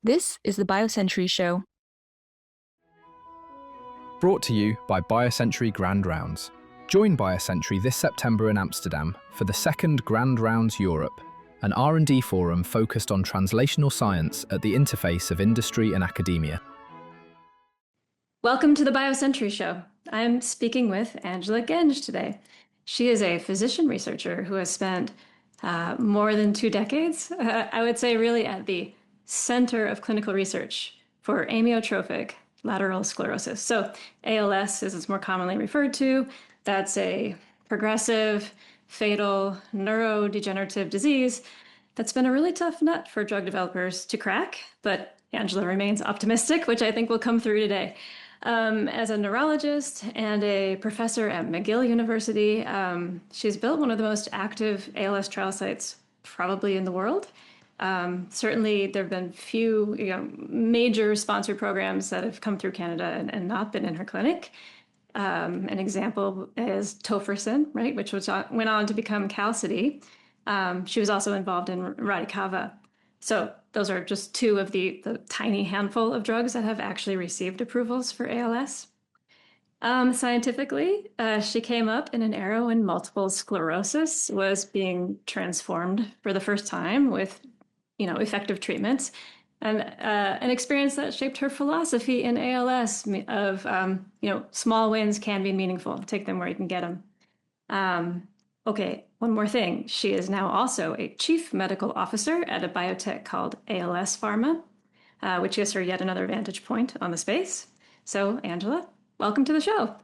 This is the BioCentury Show. Brought to you by BioCentury Grand Rounds. Join BioCentury this September in Amsterdam for the second Grand Rounds Europe, an R&D forum focused on translational science at the interface of industry and academia. Welcome to the BioCentury Show. I'm speaking with Angela Genge today. She is a physician researcher who has spent more than 2 decades, I would say really at the center of clinical research for amyotrophic lateral sclerosis. So ALS, as it's more commonly referred to, that's a progressive, fatal, neurodegenerative disease that's been a really tough nut for drug developers to crack, but Angela remains optimistic, which I think will come through today. As a neurologist and a professor at McGill University, she's built one of the most active ALS trial sites probably in the world. Certainly, there have been few major sponsored programs that have come through Canada and not been in her clinic. An example is tofersen, right, which went on to become Qalsody. She was also involved in Radicava. So those are just 2 of the tiny handful of drugs that have actually received approvals for ALS. Scientifically, she came up in an era when multiple sclerosis was being transformed for the first time with effective treatments, and an experience that shaped her philosophy in ALS of, small wins can be meaningful. Take them where you can get them. Okay, one more thing. She is now also a chief medical officer at a biotech called ALS Pharma, which gives her yet another vantage point on the space. So, Angela, welcome to the show.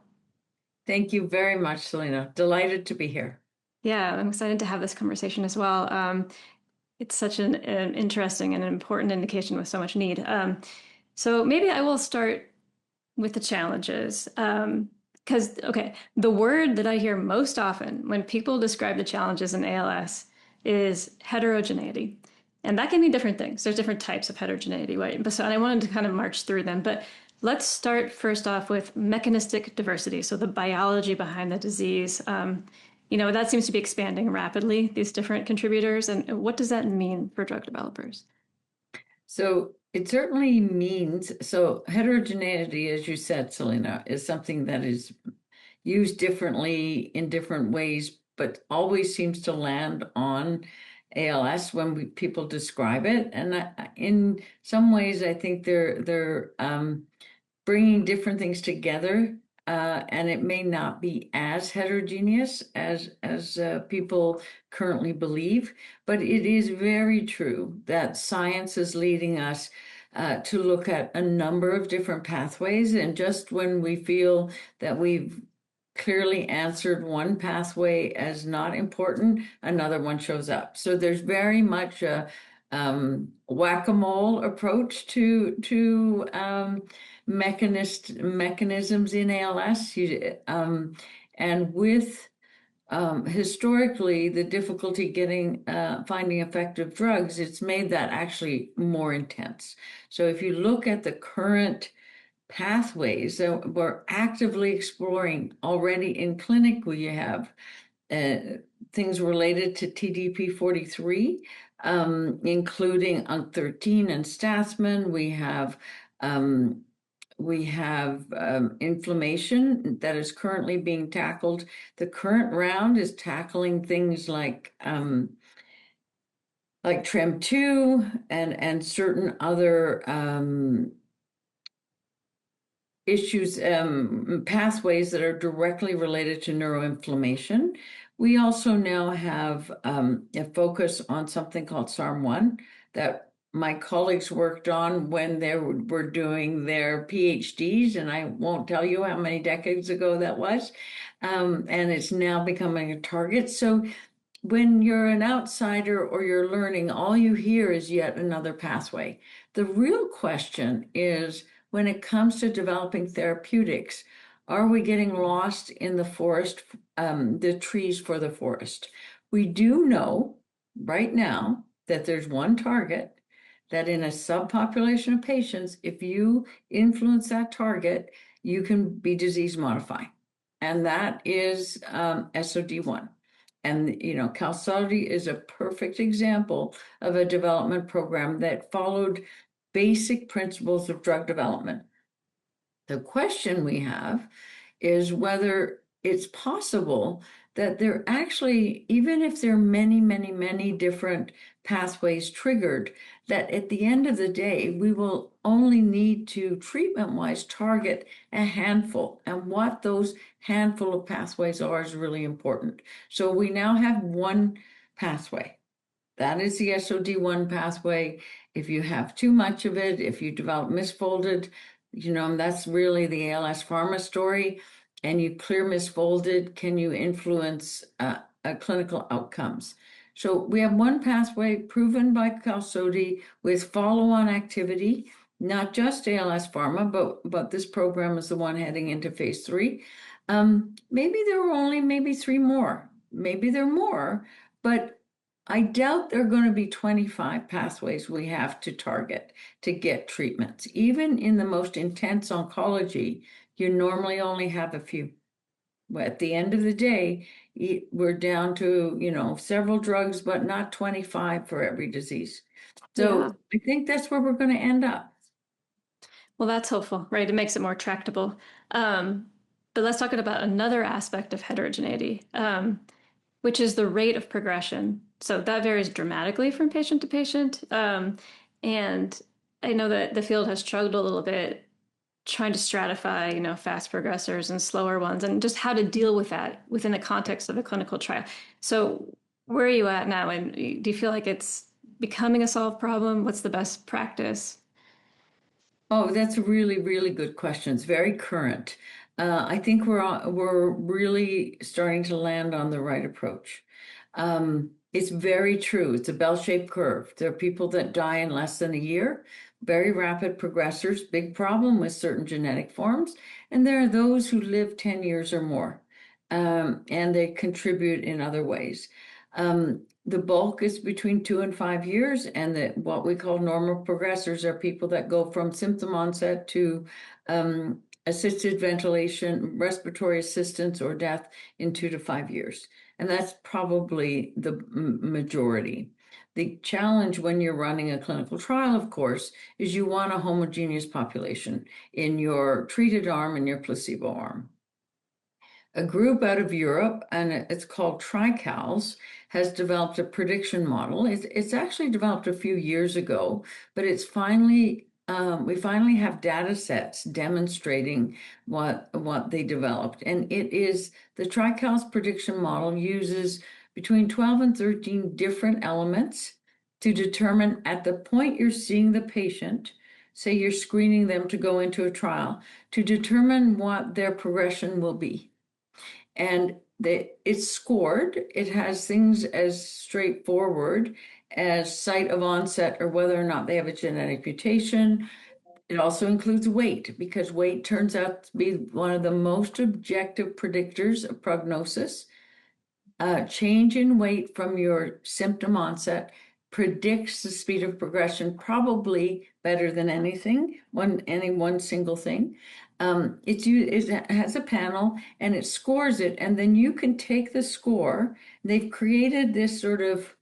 Thank you very much, Selina. Delighted to be here. Yeah, I'm excited to have this conversation as well. It's such an interesting and an important indication with so much need. So maybe I will start with the challenges. Because, the word that I hear most often when people describe the challenges in ALS is heterogeneity. And that can mean different things. There's different types of heterogeneity, right? And I wanted to kind of march through them. But let's start first off with mechanistic diversity. So the biology behind the disease. That seems to be expanding rapidly, these different contributors. And what does that mean for drug developers? So it certainly means, heterogeneity, as you said, Selina, is something that is used differently in different ways, but always seems to land on ALS when people describe it. And in some ways, I think they're bringing different things together. And it may not be as heterogeneous as people currently believe, but it is very true that science is leading us to look at a number of different pathways. And just when we feel that we've clearly answered one pathway as not important, another one shows up. So there's very much a whack-a-mole approach to mechanisms in ALS, and with historically the difficulty finding effective drugs, it's made that actually more intense. So if you look at the current pathways that we're actively exploring already in clinic, we have things related to TDP-43, including UNC13 and Stathman. We have inflammation that is currently being tackled. The current round is tackling things like TREM2 and certain other issues, pathways that are directly related to neuroinflammation. We also now have a focus on something called SARM1 that my colleagues worked on when they were doing their PhDs, and I won't tell you how many decades ago that was, and it's now becoming a target. So when you're an outsider or you're learning, all you hear is yet another pathway. The real question is, when it comes to developing therapeutics, are we getting lost in the forest, the trees for the forest? We do know right now that there's one target that in a subpopulation of patients, if you influence that target, you can be disease modifying. And that is SOD1. And, Qalsody is a perfect example of a development program that followed basic principles of drug development. The question we have is whether it's possible that there actually, even if there are many, many, many different pathways triggered, that at the end of the day, we will only need to treatment-wise target a handful. And what those handful of pathways are is really important. So we now have one pathway. That is the SOD1 pathway. If you have too much of it, if you develop misfolded, that's really the ALS Pharma story. And you clear misfolded, can you influence clinical outcomes? So we have one pathway proven by Koch with follow-on activity, not just ALS Pharma, but this program is the one heading into phase 3. Maybe there are only maybe 3 more. Maybe there are more, but I doubt there are going to be 25 pathways we have to target to get treatments. Even in the most intense oncology, you normally only have a few. But at the end of the day, we're down to, several drugs, but not 25 for every disease. So Yeah. I think that's where we're going to end up. Well, that's hopeful, right? It makes it more tractable. But let's talk about another aspect of heterogeneity, which is the rate of progression. So that varies dramatically from patient to patient. And I know that the field has struggled a little bit trying to stratify, fast progressors and slower ones, and just how to deal with that within the context of a clinical trial. So where are you at now? And do you feel like it's becoming a solved problem? What's the best practice? Oh, that's a really, really good question. It's very current. I think we're really starting to land on the right approach. It's very true. It's a bell-shaped curve. There are people that die in less than a year, very rapid progressors, big problem with certain genetic forms. And there are those who live 10 years or more, and they contribute in other ways. The bulk is between 2 and 5 years, and what we call normal progressors are people that go from symptom onset to assisted ventilation, respiratory assistance, or death in 2 to 5 years. And that's probably the majority. The challenge when you're running a clinical trial, of course, is you want a homogeneous population in your treated arm and your placebo arm. A group out of Europe, and it's called TriCals, has developed a prediction model. It's actually developed a few years ago, but it's finally we finally have data sets demonstrating what they developed. And it is the TriCals prediction model uses between 12 and 13 different elements to determine at the point you're seeing the patient, say you're screening them to go into a trial, to determine what their progression will be. And it's scored. It has things as straightforward as site of onset or whether or not they have a genetic mutation. It also includes weight, because weight turns out to be one of the most objective predictors of prognosis. Change in weight from your symptom onset predicts the speed of progression probably better than any one single thing. It has a panel and it scores it, and then you can take the score. They've created this sort of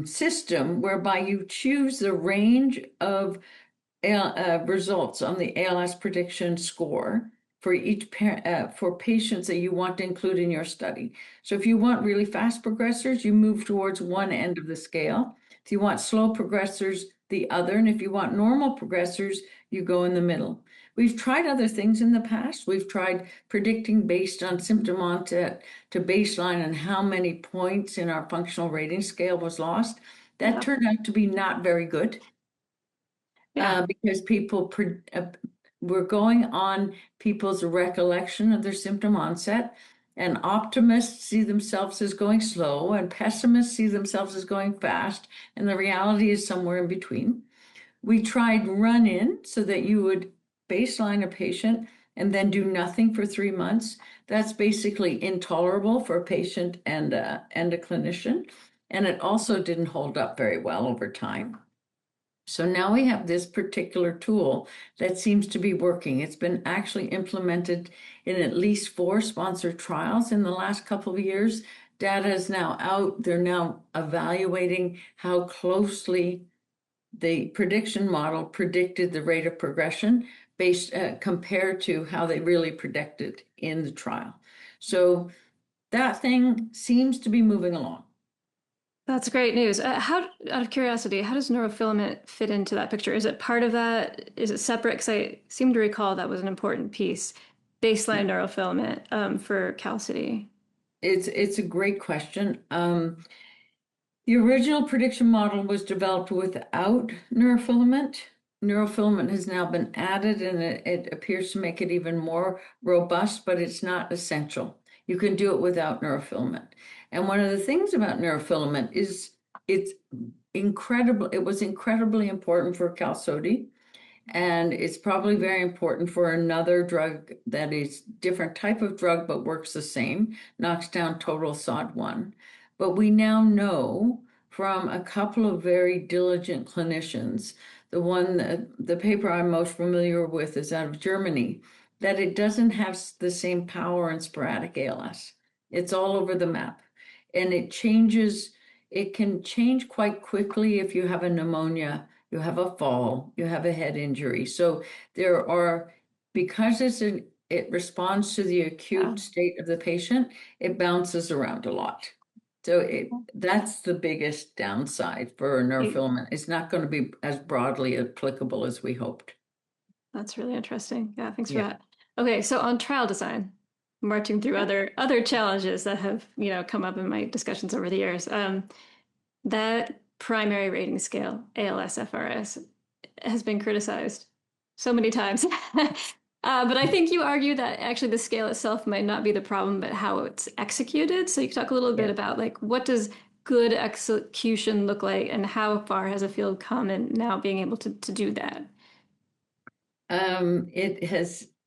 system whereby you choose the range of results on the ALS prediction score for for patients that you want to include in your study. So if you want really fast progressors, you move towards one end of the scale. If you want slow progressors, the other. And if you want normal progressors, you go in the middle. We've tried other things in the past. We've tried predicting based on symptom onset to baseline and how many points in our functional rating scale was lost. That turned out to be not very good. Because people we're going on people's recollection of their symptom onset, and optimists see themselves as going slow and pessimists see themselves as going fast, and the reality is somewhere in between. We tried run-in so that you would baseline a patient and then do nothing for 3 months. That's basically intolerable for a patient and a clinician, and it also didn't hold up very well over time. So now we have this particular tool that seems to be working. It's been actually implemented in at least 4 sponsored trials in the last couple of years. Data is now out. They're now evaluating how closely the prediction model predicted the rate of progression based compared to how they really predicted in the trial. So that thing seems to be moving along. That's great news. Out of curiosity, how does neurofilament fit into that picture? Is it part of that? Is it separate? Because I seem to recall that was an important piece, baseline neurofilament for CalCity. It's a great question. The original prediction model was developed without neurofilament. Neurofilament has now been added, and it appears to make it even more robust, but it's not essential. You can do it without neurofilament. And one of the things about neurofilament is it's incredible. It was incredibly important for CalSODI, and it's probably very important for another drug that is different type of drug but works the same, knocks down total SOD1. But we now know from a couple of very diligent clinicians, the paper I'm most familiar with is out of Germany, that it doesn't have the same power in sporadic ALS. It's all over the map, and it can change quite quickly if you have a pneumonia, you have a fall, you have a head injury. So because it responds to the acute state of the patient, it bounces around a lot. So that's the biggest downside for neurofilament. It's not going to be as broadly applicable as we hoped. That's really interesting. Yeah, thanks for that. Okay, so on trial design, marching through other challenges that have come up in my discussions over the years. That primary rating scale, ALS-FRS, has been criticized so many times. But I think you argue that actually the scale itself might not be the problem, but how it's executed. So you can talk a little bit about what does good execution look like, and how far has a field come in now being able to do that?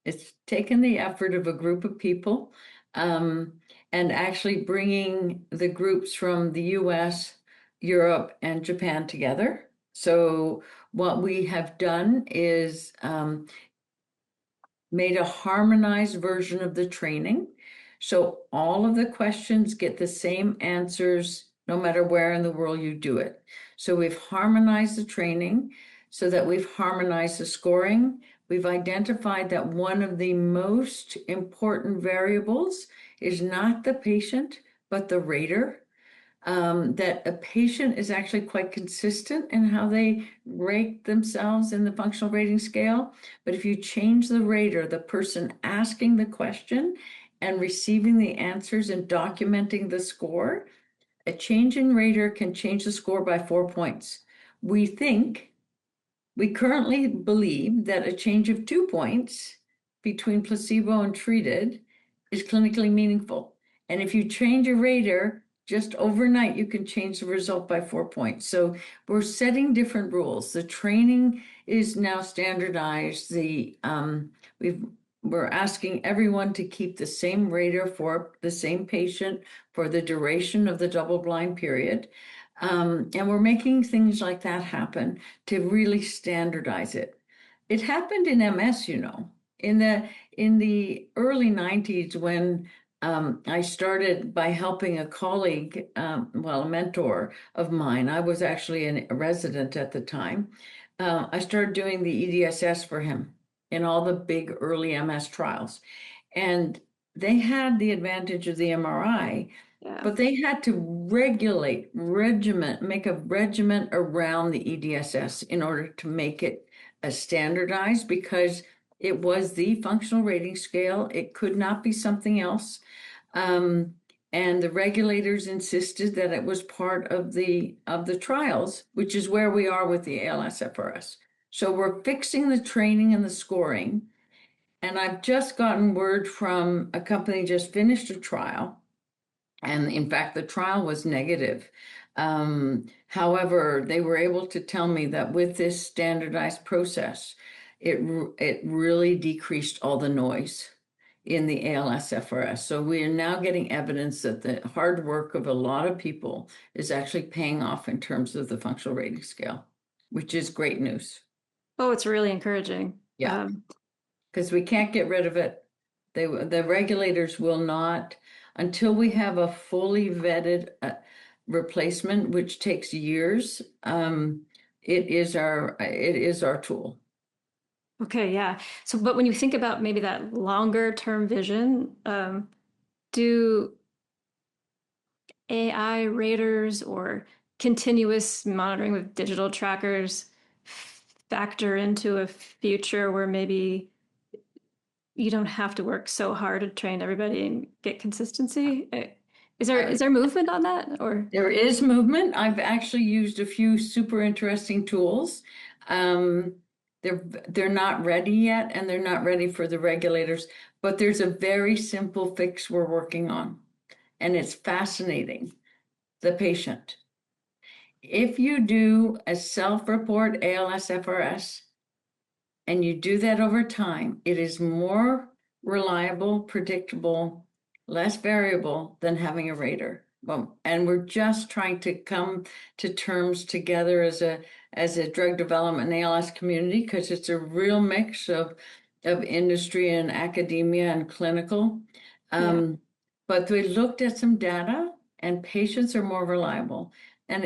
It's taken the effort of a group of people, and actually bringing the groups from the US, Europe, and Japan together. So what we have done is made a harmonized version of the training. So all of the questions get the same answers no matter where in the world you do it. So we've harmonized the training so that we've harmonized the scoring. We've identified that one of the most important variables is not the patient, but the rater. That a patient is actually quite consistent in how they rate themselves in the functional rating scale. But if you change the rater, the person asking the question and receiving the answers and documenting the score, a change in rater can change the score by 4 points. We currently believe that a change of 2 points between placebo and treated is clinically meaningful. And if you change a rater, just overnight, you can change the result by 4 points. So we're setting different rules. The training is now standardized. We're asking everyone to keep the same rater for the same patient for the duration of the double-blind period. And we're making things like that happen to really standardize it. It happened in MS, in the early 90s when I started by helping a colleague, a mentor of mine. I was actually a resident at the time. I started doing the EDSS for him in all the big early MS trials. And they had the advantage of the MRI, but they had to make a regimen around the EDSS in order to make it standardized, because it was the functional rating scale. It could not be something else. And the regulators insisted that it was part of the trials, which is where we are with the ALS-FRS. So we're fixing the training and the scoring. And I've just gotten word from a company just finished a trial. And in fact, the trial was negative. However, they were able to tell me that with this standardized process, it really decreased all the noise in the ALS-FRS. So we are now getting evidence that the hard work of a lot of people is actually paying off in terms of the functional rating scale, which is great news. Oh, it's really encouraging. Yeah, because we can't get rid of it. The regulators will not, until we have a fully vetted replacement, which takes years. it is our tool. Okay, yeah. So, but when you think about maybe that longer term vision, do AI raters or continuous monitoring with digital trackers factor into a future where maybe you don't have to work so hard to train everybody and get consistency? Is there movement on that, or? There is movement. I've actually used a few super interesting tools. Um, they're not ready yet, and they're not ready for the regulators, but there's a very simple fix we're working on, and it's fascinating. The patient. If you do a self-report ALS-FRS, and you do that over time, it is more reliable, predictable, less variable than having a rater. Well, and we're just trying to come to terms together as a drug development and ALS community, because it's a real mix of industry and academia and clinical. But we looked at some data, and patients are more reliable. And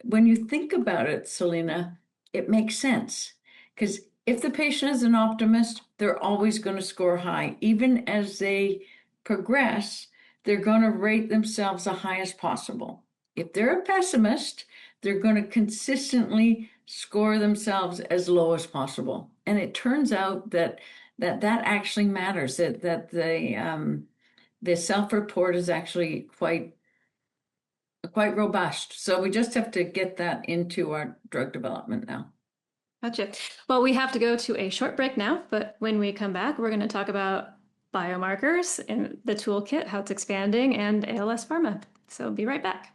when you think about it, Selina, it makes sense, because if the patient is an optimist, they're always going to score high. Even as they progress, they're going to rate themselves the highest possible. If they're a pessimist, they're going to consistently score themselves as low as possible. And it turns out that actually matters, that the self-report is actually quite robust. So we just have to get that into our drug development now. Gotcha. Well, we have to go to a short break now, but when we come back, we're going to talk about biomarkers and the toolkit, how it's expanding, and ALS Pharma. So be right back.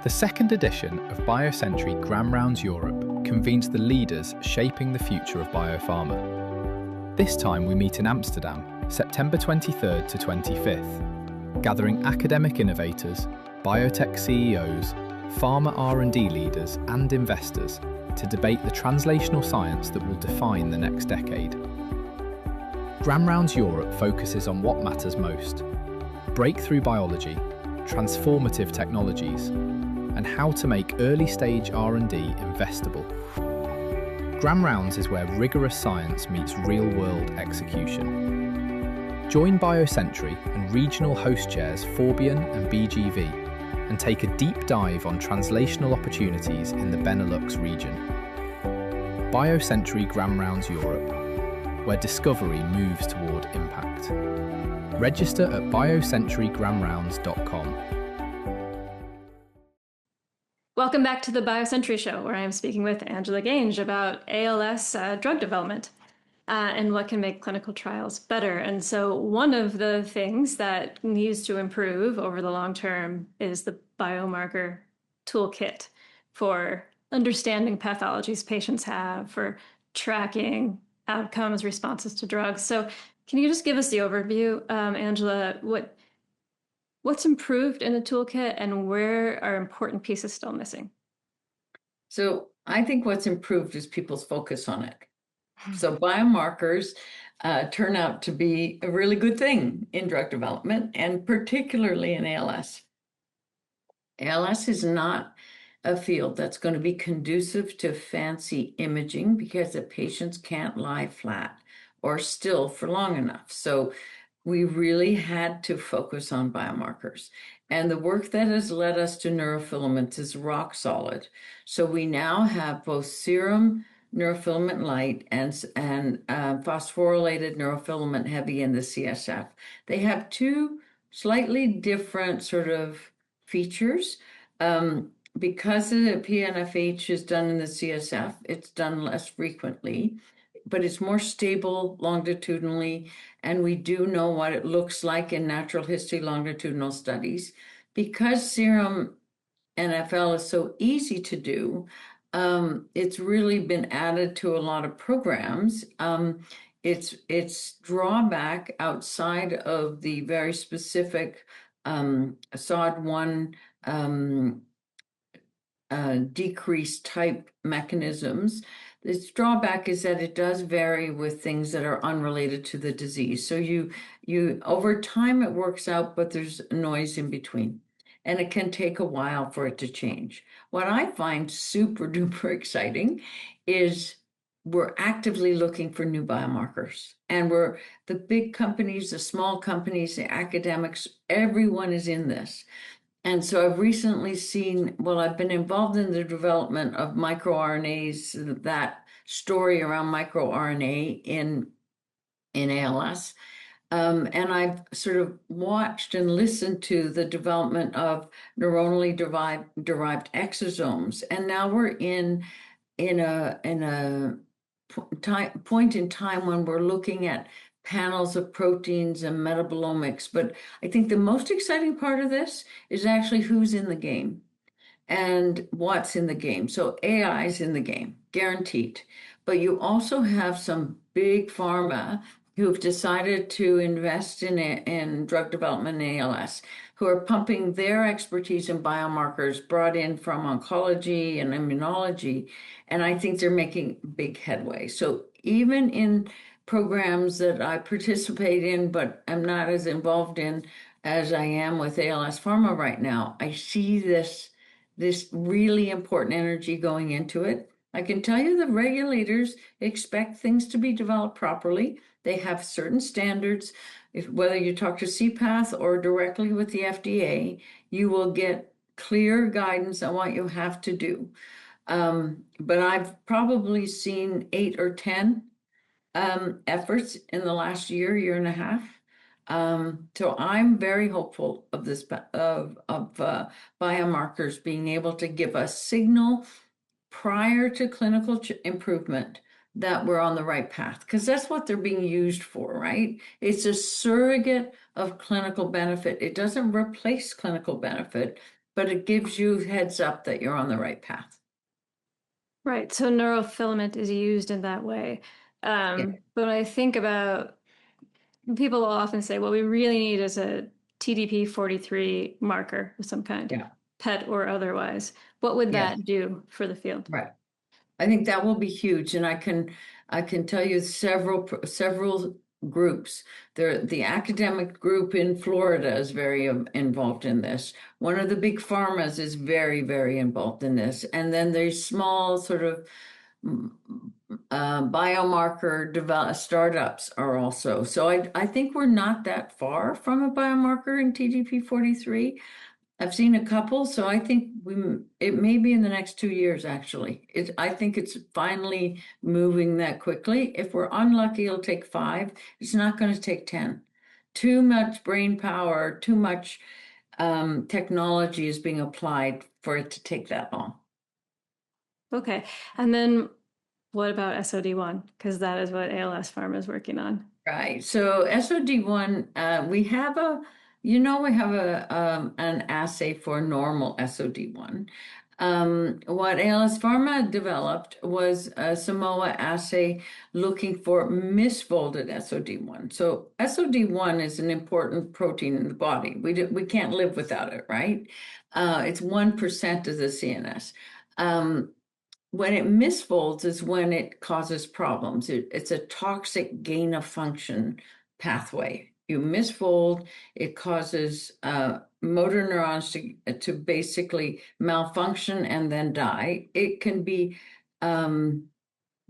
The second edition of BioCentury Grand Rounds Europe convenes the leaders shaping the future of biopharma. This time we meet in Amsterdam, September 23rd to 25th, gathering academic innovators, biotech CEOs, pharma R&D leaders and investors to debate the translational science that will define the next decade. Grand Rounds Europe focuses on what matters most: breakthrough biology, transformative technologies, and how to make early-stage R&D investable. Grand Rounds is where rigorous science meets real-world execution. Join BioCentury and regional host chairs Forbion and BGV and take a deep dive on translational opportunities in the Benelux region. BioCentury Grand Rounds Europe, where discovery moves toward impact. Register at biocenturygrandrounds.com. Welcome back to the BioCentury Show, where I am speaking with Angela Genge about ALS drug development and what can make clinical trials better. And so one of the things that needs to improve over the long term is the biomarker toolkit for understanding pathologies patients have, for tracking outcomes, responses to drugs. So can you just give us the overview, Angela, what's improved in the toolkit and where are important pieces still missing? So I think what's improved is people's focus on it. So biomarkers turn out to be a really good thing in drug development, and particularly in ALS. ALS is not a field that's going to be conducive to fancy imaging because the patients can't lie flat or still for long enough. So we really had to focus on biomarkers. And the work that has led us to neurofilaments is rock solid. So we now have both serum neurofilament light and phosphorylated neurofilament heavy in the CSF. They have two slightly different sort of features. Because the PNFH is done in the CSF, it's done less frequently, but it's more stable longitudinally, and we do know what it looks like in natural history longitudinal studies. Because serum NFL is so easy to do, it's really been added to a lot of programs. Its drawback outside of the very specific SOD1 decrease type mechanisms its drawback is that it does vary with things that are unrelated to the disease. So you over time it works out, but there's noise in between. And it can take a while for it to change. What I find super duper exciting is we're actively looking for new biomarkers. And the big companies, the small companies, the academics, everyone is in this. And so I've recently seen, well, I've been involved in the development of microRNAs, that story around microRNA in ALS. And I've sort of watched and listened to the development of neuronally derived exosomes. And now we're in a point in time when we're looking at panels of proteins and metabolomics. But I think the most exciting part of this is actually who's in the game and what's in the game. So AI is in the game, guaranteed. But you also have some big pharma who've decided to invest in drug development in ALS, who are pumping their expertise in biomarkers brought in from oncology and immunology. And I think they're making big headway. So even in programs that I participate in, but I'm not as involved in as I am with ALS Pharma right now, I see this really important energy going into it. I can tell you the regulators expect things to be developed properly. They have certain standards. Whether you talk to CPATH or directly with the FDA, you will get clear guidance on what you have to do. But I've probably seen 8 or 10 efforts in the last year and a half. So I'm very hopeful of this of biomarkers being able to give us signal prior to clinical improvement that we're on the right path, because that's what they're being used for, right? It's a surrogate of clinical benefit. It doesn't replace clinical benefit, but it gives you heads up that you're on the right path. Right. So neurofilament is used in that way. Yeah. But when I think about, people will often say, what we really need is a TDP-43 marker of some kind, Yeah. PET or otherwise. What would Yes. that do for the field? Right. I think that will be huge, and I can tell you several groups. The academic group in Florida is very involved in this. One of the big pharmas is very, very involved in this, and then there's small sort of biomarker startups are also. So I think we're not that far from a biomarker in TDP-43. I've seen a couple, so I think it may be in the next 2 years, actually. I think it's finally moving that quickly. If we're unlucky, it'll take 5. It's not going to take 10. Too much brain power, too much technology is being applied for it to take that long. Okay. And then what about SOD1? Because that is what ALS Pharma is working on. Right. So SOD1, we have an assay for normal SOD1. What ALS Pharma developed was a Samoa assay looking for misfolded SOD1. So SOD1 is an important protein in the body. We can't live without it, right? It's 1% of the CNS. When it misfolds is when it causes problems. It's a toxic gain of function pathway. You misfold, it causes motor neurons to basically malfunction and then die. It can be, but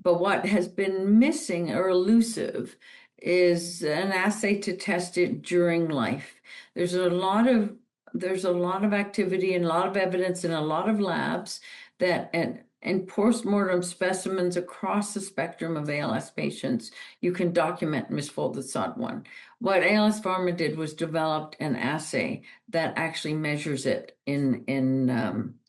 what has been missing or elusive is an assay to test it during life. There's a lot of activity and a lot of evidence in a lot of labs that and postmortem specimens across the spectrum of ALS patients, you can document misfolded SOD1. What ALS Pharma did was developed an assay that actually measures it in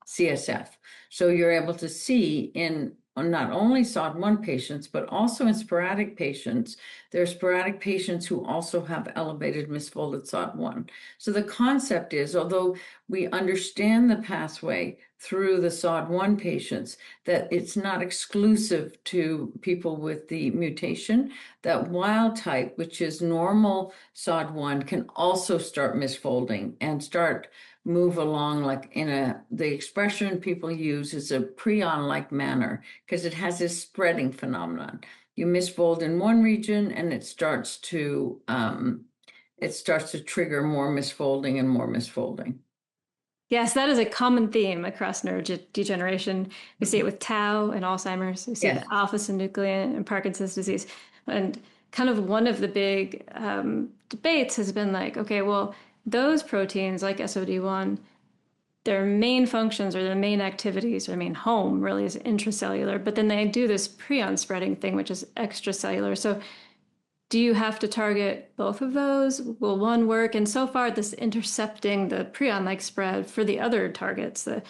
CSF. So you're able to see in not only SOD1 patients, but also in sporadic patients. There are sporadic patients who also have elevated misfolded SOD1. So the concept is, although we understand the pathway, through the SOD1 patients, that it's not exclusive to people with the mutation, that wild type, which is normal SOD1, can also start misfolding and start move along like the expression people use is a prion-like manner, because it has this spreading phenomenon. You misfold in one region and it starts to trigger more misfolding and more misfolding. Yes, that is a common theme across neurodegeneration. We see it with tau and Alzheimer's. We see it Yes. with alpha-synuclein and Parkinson's disease. And kind of one of the big debates has been like, okay, well, those proteins like SOD1, their main functions or their main activities or their main home really is intracellular, but then they do this prion spreading thing, which is extracellular. So do you have to target both of those? Will one work? And so far, this intercepting the prion-like spread for the other targets, the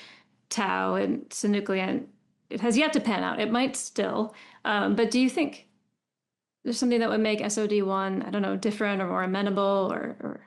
tau and synuclein, it has yet to pan out. It might still. But do you think there's something that would make SOD1, I don't know, different or more amenable or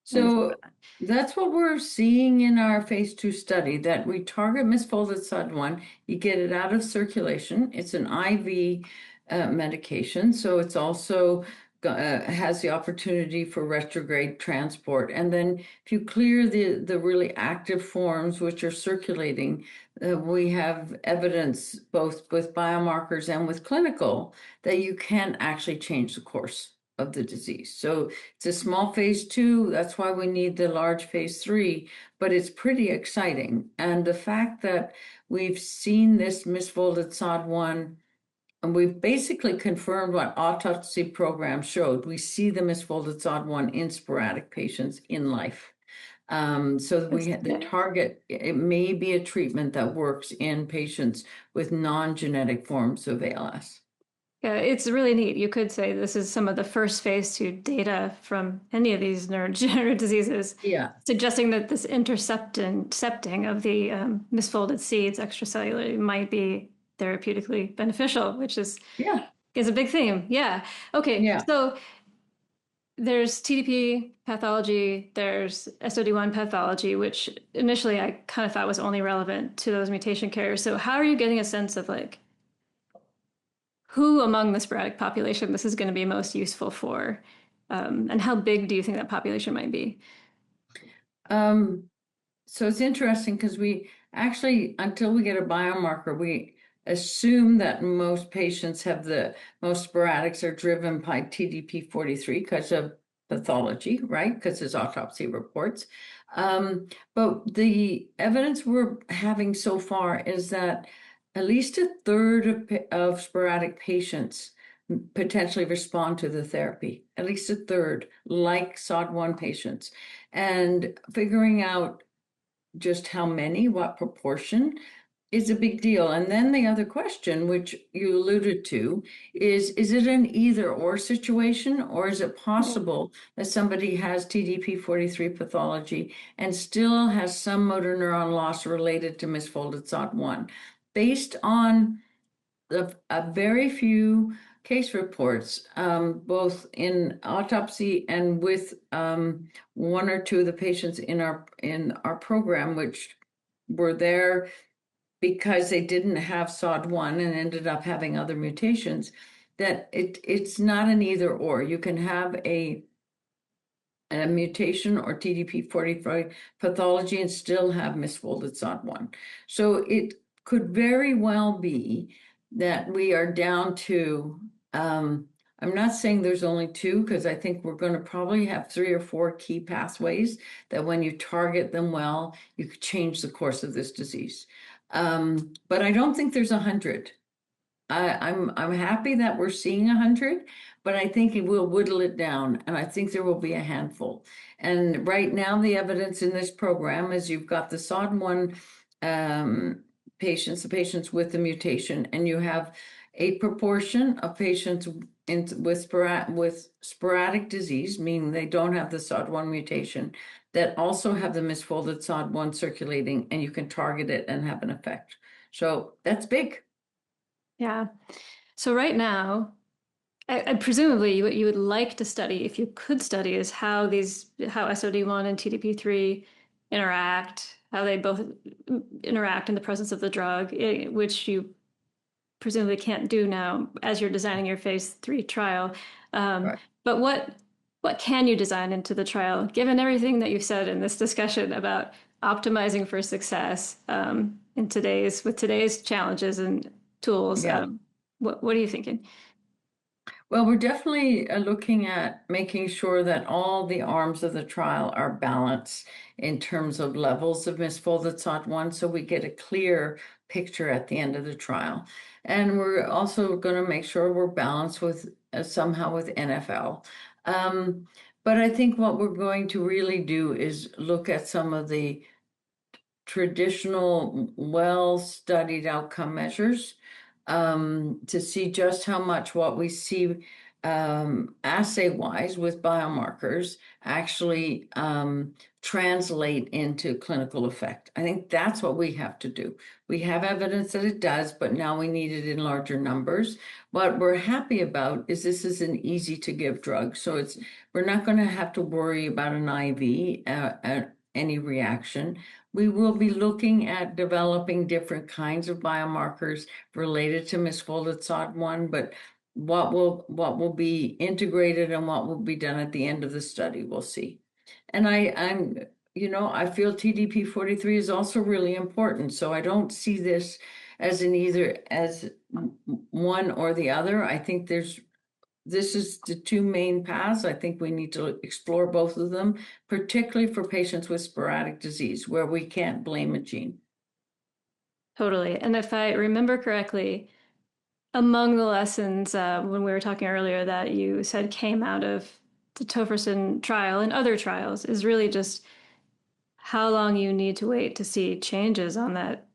So that's what we're seeing in our phase 2 study, that we target misfolded SOD1, you get it out of circulation. It's an IV medication, so it's also has the opportunity for retrograde transport. And then if you clear the really active forms which are circulating, we have evidence both with biomarkers and with clinical that you can actually change the course of the disease. So it's a small phase 2. That's why we need the large phase 3, but it's pretty exciting. And the fact that we've seen this misfolded SOD1, and we've basically confirmed what autopsy programs showed. We see the misfolded SOD1 in sporadic patients in life. So the target, it may be a treatment that works in patients with non-genetic forms of ALS. Yeah, it's really neat. You could say this is some of the first phase 2 data from any of these neurodegenerative diseases, suggesting that this intercepting of the misfolded seeds extracellularly might be therapeutically beneficial, which is a big theme. Yeah. Okay. Yeah. So there's TDP pathology, there's SOD1 pathology, which initially I kind of thought was only relevant to those mutation carriers. So how are you getting a sense of like who among the sporadic population this is going to be most useful for, and how big do you think that population might be? So it's interesting because we actually, until we get a biomarker, we assume that most patients have most sporadics are driven by TDP-43 because of pathology, right? Because there's autopsy reports. But the evidence we're having so far is that at least a third of sporadic patients potentially respond to the therapy, at least a third, like SOD1 patients. And figuring out just how many, what proportion, is a big deal. And then the other question, which you alluded to, is it an either-or situation, or is it possible that somebody has TDP-43 pathology and still has some motor neuron loss related to misfolded SOD1? Based on a very few case reports, both in autopsy and with one or two of the patients in our program, which were there because they didn't have SOD1 and ended up having other mutations, that it's not an either or. You can have a mutation or TDP-43 pathology and still have misfolded SOD1. So it could very well be that we are down to, I'm not saying there's only two, because I think we're going to probably have 3 or 4 key pathways that when you target them well, you could change the course of this disease. But I don't think there's 100. I'm happy that we're seeing 100, but I think it will whittle it down, and I think there will be a handful. And right now, the evidence in this program is you've got the SOD1 patients, the patients with the mutation, and you have a proportion of patients with sporadic disease, meaning they don't have the SOD1 mutation, that also have the misfolded SOD1 circulating, and you can target it and have an effect. So that's big. Yeah. So right now, I presumably what you would like to study, if you could study, is how SOD1 and TDP3 interact, how they both interact in the presence of the drug, which you presumably can't do now as you're designing your phase 3 trial. Right. But what can you design into the trial, given everything that you've said in this discussion about optimizing for success with today's challenges and tools? Yeah. What are you thinking? Well, we're definitely looking at making sure that all the arms of the trial are balanced in terms of levels of misfolded SOD1, so we get a clear picture at the end of the trial. And we're also going to make sure we're balanced with somehow with NFL. But I think what we're going to really do is look at some of the traditional, well-studied outcome measures to see just how much what we see assay-wise with biomarkers actually translate into clinical effect. I think that's what we have to do. We have evidence that it does, but now we need it in larger numbers. What we're happy about is this is an easy to give drug. So we're not going to have to worry about an IV, any reaction. We will be looking at developing different kinds of biomarkers related to misfolded SOD1, but what will be integrated and what will be done at the end of the study, we'll see. And I feel TDP-43 is also really important. So I don't see this as as one or the other. I think this is the two main paths. I think we need to explore both of them, particularly for patients with sporadic disease where we can't blame a gene. Totally. And if I remember correctly, among the lessons when we were talking earlier that you said came out of the tofersen trial and other trials is really just how long you need to wait to see changes on that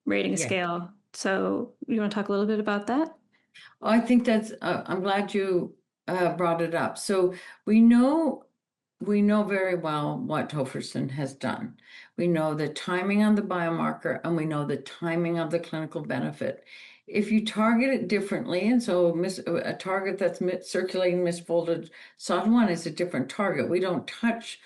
rating scale. So you want to talk a little bit about that? I think I'm glad you brought it up. So we know very well what tofersen has done. We know the timing on the biomarker and we know the timing of the clinical benefit. If you target it differently, and so a target that's circulating misfolded SOD1 is a different target. We don't touch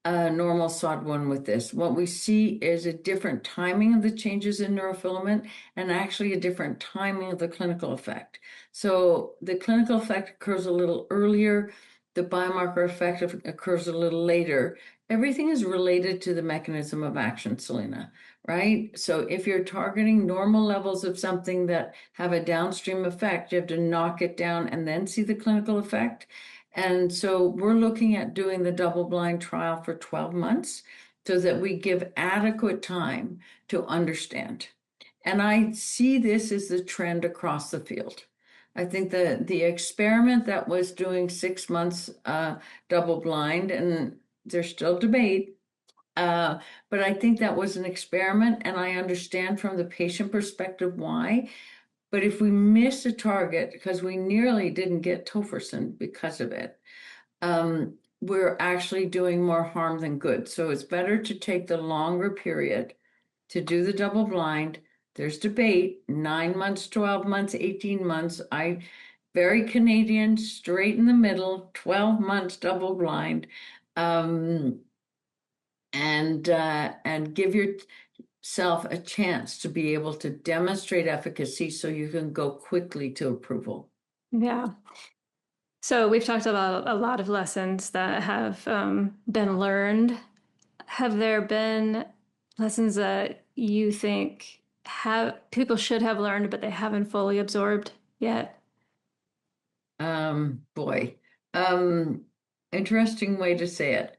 normal SOD1 with this. What we see is a different timing of the changes in neurofilament and actually a different timing of the clinical effect. So the clinical effect occurs a little earlier, the biomarker effect occurs a little later. Everything is related to the mechanism of action, Selina, right? So if you're targeting normal levels of something that have a downstream effect, you have to knock it down and then see the clinical effect. And so we're looking at doing the double-blind trial for 12 months so that we give adequate time to understand. And I see this as the trend across the field. I think the experiment that was doing 6 months double-blind, and there's still debate, but I think that was an experiment, and I understand from the patient perspective why. But if we miss a target, because we nearly didn't get tofersen because of it, we're actually doing more harm than good. So it's better to take the longer period to do the double blind. There's debate, 9 months, 12 months, 18 months. Very Canadian, straight in the middle, 12 months double blind, and give yourself a chance to be able to demonstrate efficacy so you can go quickly to approval. Yeah. So we've talked about a lot of lessons that have been learned. Have there been lessons that you think people should have learned, but they haven't fully absorbed yet? Interesting way to say it.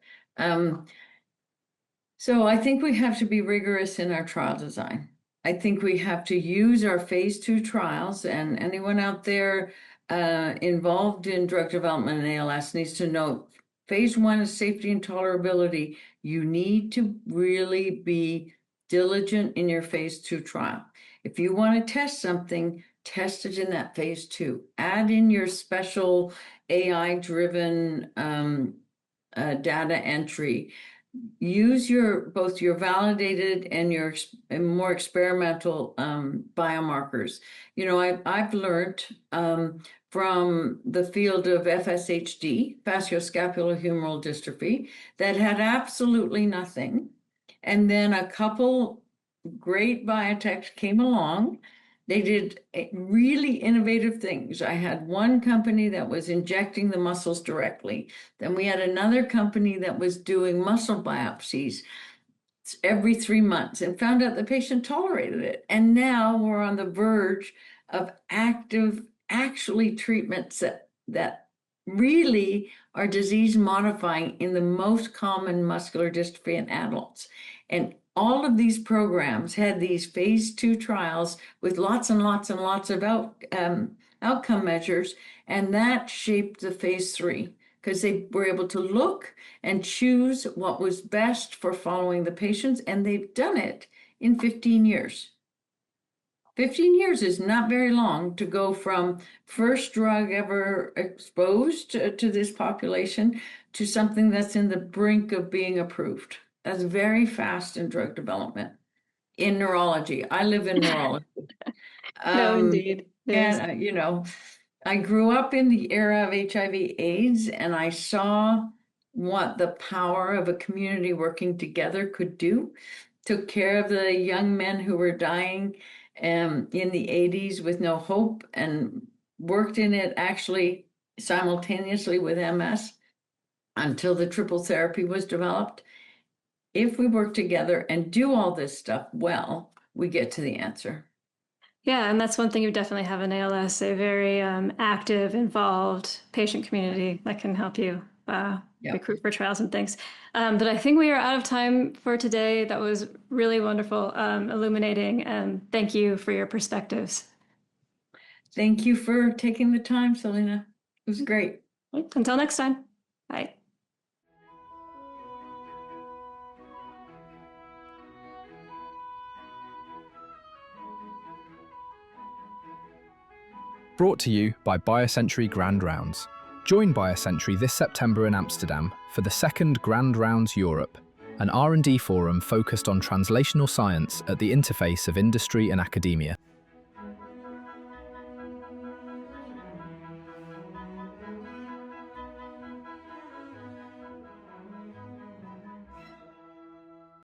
So I think we have to be rigorous in our trial design. I think we have to use our phase 2 trials, and anyone out there involved in drug development and ALS needs to know phase 1 is safety and tolerability. You need to really be diligent in your phase 2 trial. If you want to test something, test it in that phase 2. Add in your special AI-driven data entry. Use both your validated and your more experimental biomarkers. I've learned from the field of FSHD, facioscapulohumeral dystrophy, that had absolutely nothing. And then a couple great biotechs came along. They did really innovative things. I had one company that was injecting the muscles directly. Then we had another company that was doing muscle biopsies every 3 months and found out the patient tolerated it. And now we're on the verge of actually treatments that really are disease modifying in the most common muscular dystrophy in adults. And all of these programs had these phase 2 trials with lots and lots and lots of outcome measures, and that shaped the phase 3 because they were able to look and choose what was best for following the patients, and they've done it in 15 years. 15 years is not very long to go from first drug ever exposed to this population to something that's in the brink of being approved. That's very fast in drug development. In neurology, I live in neurology. No, indeed. And, I grew up in the era of HIV/AIDS, and I saw what the power of a community working together could do. Took care of the young men who were dying in the 80s with no hope, and worked in it actually simultaneously with MS until the triple therapy was developed. If we work together and do all this stuff well, we get to the answer. Yeah, and that's one thing you definitely have in ALS, a very active, involved patient community that can help you recruit for trials and things. But I think we are out of time for today. That was really wonderful, illuminating, and thank you for your perspectives. Thank you for taking the time, Selina. It was great. Until next time. Bye. Brought to you by BioCentury Grand Rounds. Join BioCentury this September in Amsterdam for the second Grand Rounds Europe, an R&D forum focused on translational science at the interface of industry and academia.